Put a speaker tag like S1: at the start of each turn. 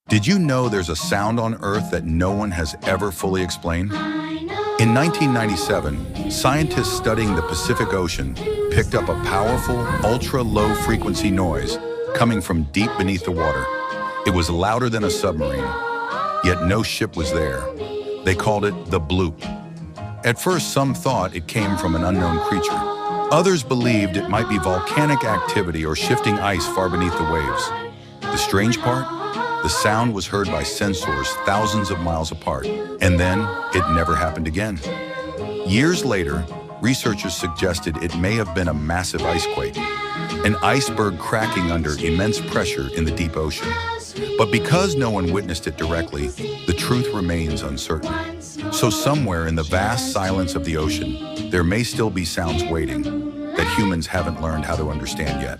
S1: Did you know there's a sound on Earth that no one has ever fully explained? In 1997, scientists studying the Pacific Ocean picked up a powerful, ultra-low frequency noise coming from deep beneath the water. It was louder than a submarine, yet no ship was there. They called it the bloop. At first, some thought it came from an unknown creature. Others believed it might be volcanic activity or shifting ice far beneath the waves. The strange part? The sound was heard by sensors thousands of miles apart, and then it never happened again. Years later, researchers suggested it may have been a massive icequake, an iceberg cracking under immense pressure in the deep ocean. But because no one witnessed it directly, the truth remains uncertain. So somewhere in the vast silence of the ocean, there may still be sounds waiting that humans haven't learned how to understand yet.